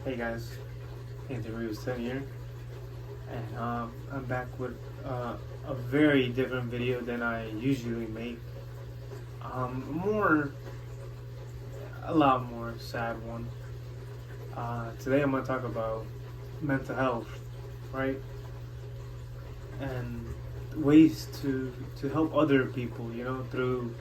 Hey guys, Anthony Reeves 10 here, and I'm back with a very different video than I usually make. More, a lot more sad one. Today I'm gonna talk about mental health, right? And ways to help other people, through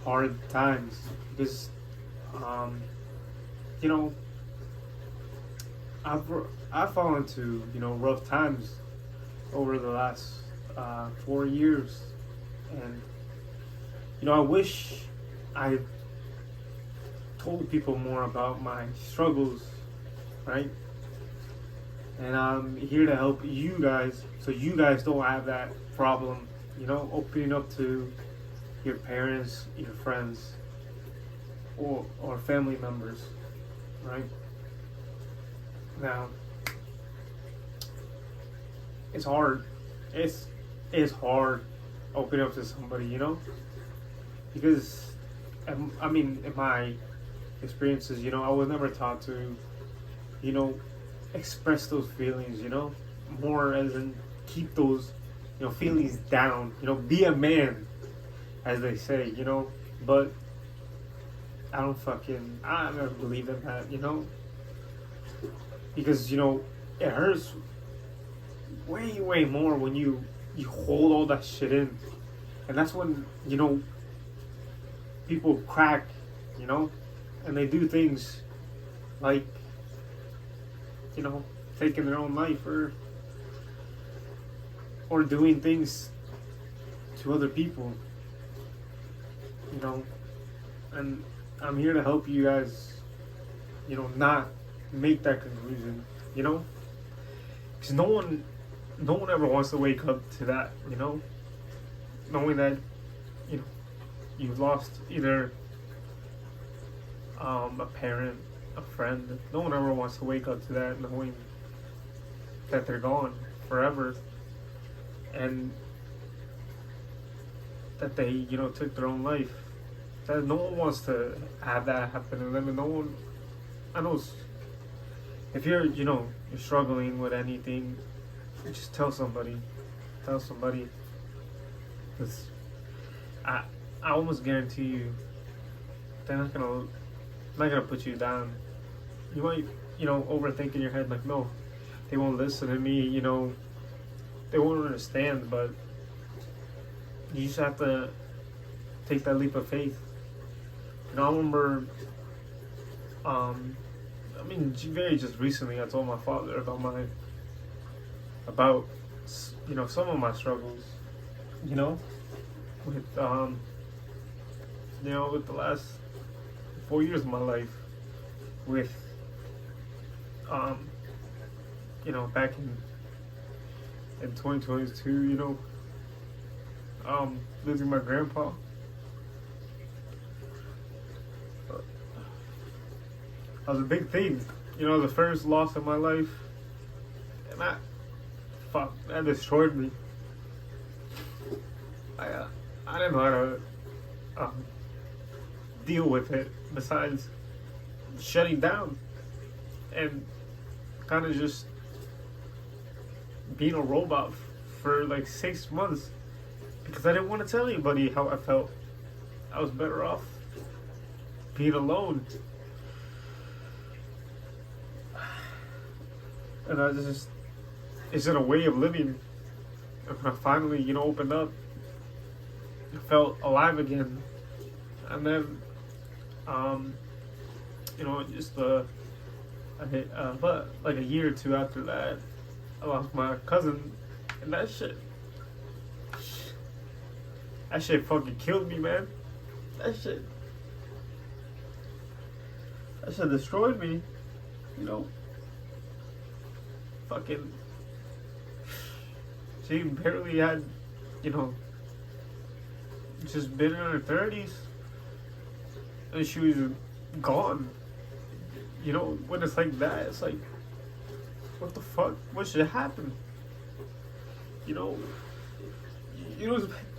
hard times. Because, um, you know, I've fallen into rough times over the last 4 years, and I wish I told people more about my struggles, right? And I'm here to help you guys, so you guys don't have that problem. Opening up to your parents, your friends, or family members, right? Now, it's hard. It's hard opening up to somebody, because in my experiences, I was never taught to, express those feelings, more as in keep those, feelings down, be a man, as they say, But I don't believe in that, because it hurts way more when you hold all that shit in, and that's when people crack, and they do things like taking their own life, or doing things to other people, and I'm here to help you guys, not make that conclusion, because no one ever wants to wake up to that, knowing that you've lost either a parent, a friend. No one ever wants to wake up to that, knowing that they're gone forever, and that they took their own life. That no one wants to have that happen to them, and no one. I know. If you're struggling with anything, just tell somebody. Tell somebody. Because I almost guarantee you, they're not gonna put you down. You might overthink in your head, like, no, they won't listen to me. They won't understand. But you just have to take that leap of faith. I remember, very just recently, I told my father about some of my struggles, with with the last 4 years of my life, with back in 2022, losing my grandpa. That was a big thing, the first loss of my life, and that destroyed me. I didn't know how to deal with it, besides shutting down and kind of just being a robot for like 6 months, because I didn't want to tell anybody how I felt. I was better off being alone. And it's in a way of living. And when I finally, opened up, I felt alive again. And then, but like a year or two after that, I lost my cousin, and that shit fucking killed me, man. That shit destroyed me, Fucking, she barely had, just been in her 30s, and she was gone. When it's like that, it's like, what the fuck? What should happen? You don't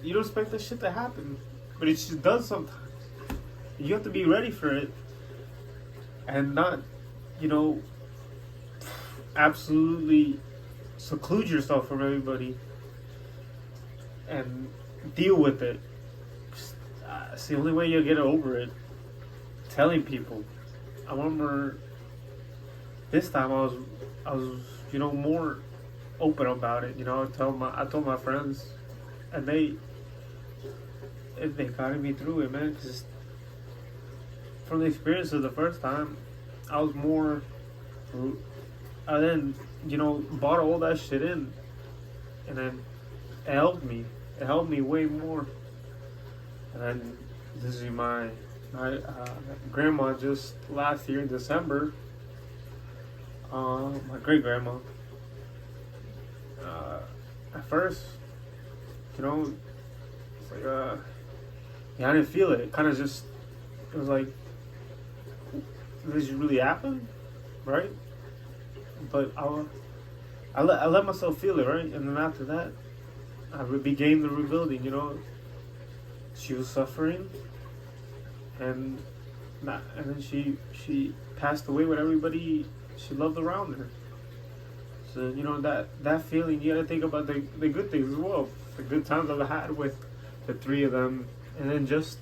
expect that shit to happen, but it just does sometimes. You have to be ready for it, and not, absolutely seclude yourself from everybody and deal with it. It's the only way you'll get over it. Telling people. I remember this time I was, more open about it. I told my friends, and they guided me through it, man. Because from the experience of the first time, I was more. I then, bought all that shit in, and then it helped me. It helped me way more. And then this is my grandma just last year in December. My great grandma. At first, it's like I didn't feel it. It kind of just, it was like, did this really happen, right? But I let myself feel it, right? And then after that, I began the rebuilding. She was suffering, and then she passed away with everybody she loved around her. So that feeling, you gotta think about the good things as well, the good times I've had with the three of them, and then just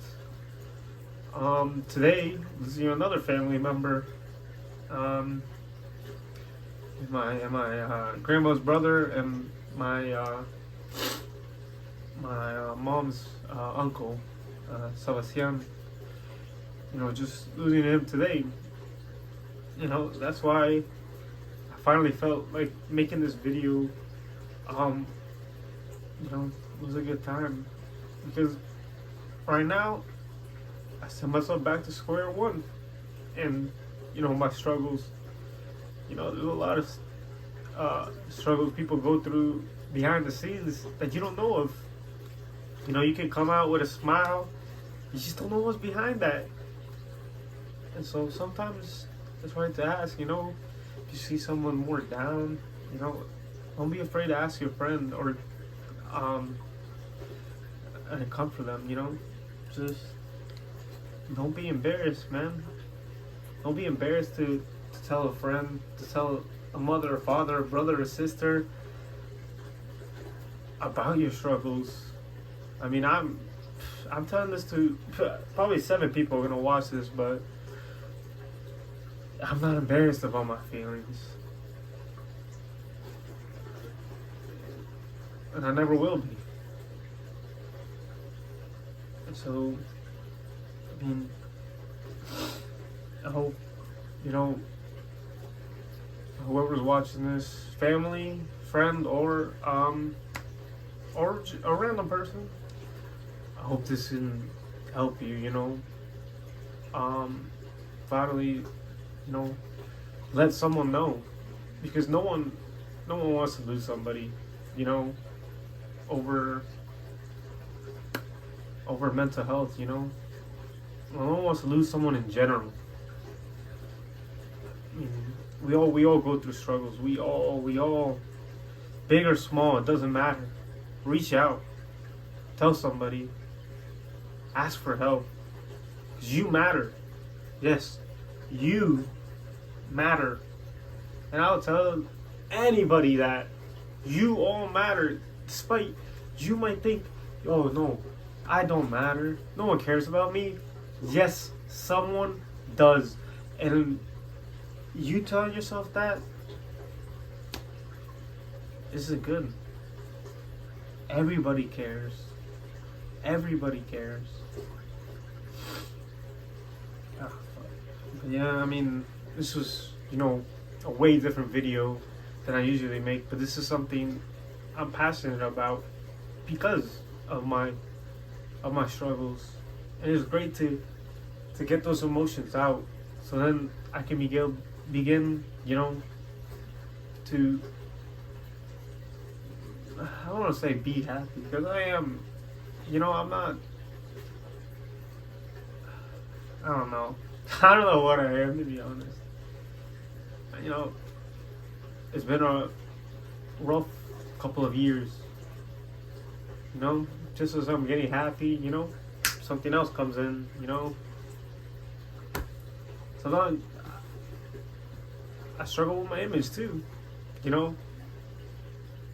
today, another family member, my grandma's brother and my mom's uncle, Sebastian. Just losing him today. That's why I finally felt like making this video. Was a good time, because right now I send myself back to square one, and my struggles. There's a lot of struggles people go through behind the scenes that you don't know of. You can come out with a smile, you just don't know what's behind that. And so sometimes it's right to ask, if you see someone more down, don't be afraid to ask your friend or and comfort them, just don't be embarrassed, man. Don't be embarrassed to tell a friend, to tell a mother, a father, a brother, a sister about your struggles. I mean, I'm telling this to probably 7 people are gonna watch this, but I'm not embarrassed about my feelings, and I never will be. And so, I mean, I hope whoever's watching this, family, friend, or a random person, I hope this can help you. Finally, let someone know, because no one wants to lose somebody, over mental health. No one wants to lose someone in general. I mean, we all go through struggles. We all, big or small, it doesn't matter. Reach out, tell somebody, ask for help, because you matter. Yes, you matter. And I'll tell anybody that you all matter, despite you might think, oh no, I don't matter, no one cares about me. Yes, someone does. And you telling yourself that isn't good. Everybody cares. Everybody cares. But yeah, I mean, this was, a way different video than I usually make, but this is something I'm passionate about because of my struggles. And it's great to get those emotions out, so then I can begin, to, I don't want to say be happy, because I am, I'm not, I don't know. I don't know what I am, to be honest. It's been a rough couple of years. Just as I'm getting happy, something else comes in, Sometimes I struggle with my image too. you know,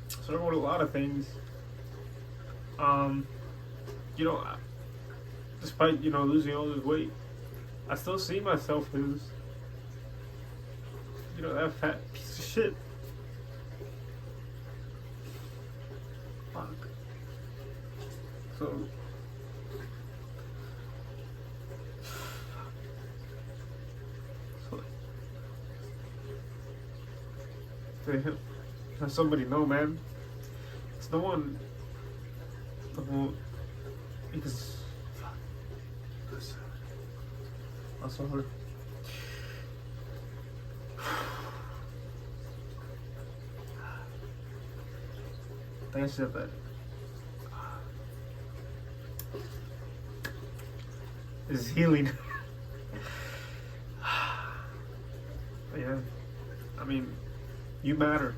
struggle with a lot of things. You know, despite, you know, losing all this weight, I still see myself as, you know, that fat piece of shit. Fuck. So, to let somebody know, man. It's no one because I saw her. I think I said that. Is healing. Yeah. I mean, you matter.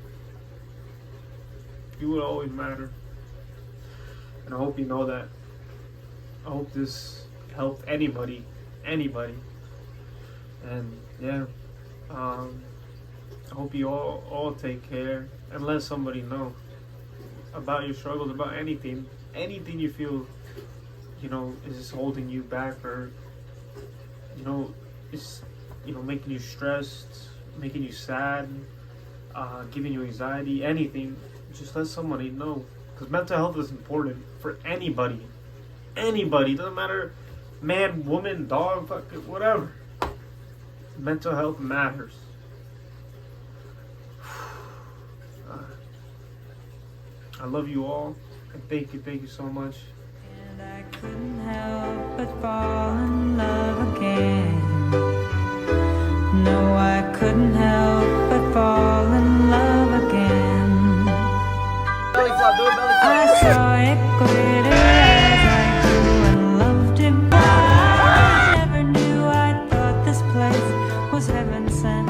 You will always matter. And I hope you know that. I hope this helped anybody. Anybody. And yeah. I hope you all take care and let somebody know about your struggles, about anything. Anything you feel, you know, is holding you back, or, you know, is, you know, making you stressed, making you sad, giving you anxiety, anything. Just let somebody know, because mental health is important for anybody. Anybody, doesn't matter, man, woman, dog, fuck it, whatever. Mental health matters. I love you all, and thank you so much. And I couldn't help but fall in love again. No, I couldn't help but fall in love again. Belly flop, do a belly flop. I saw it glitter as I grew and loved it more. I never knew, I thought this place was heaven sent.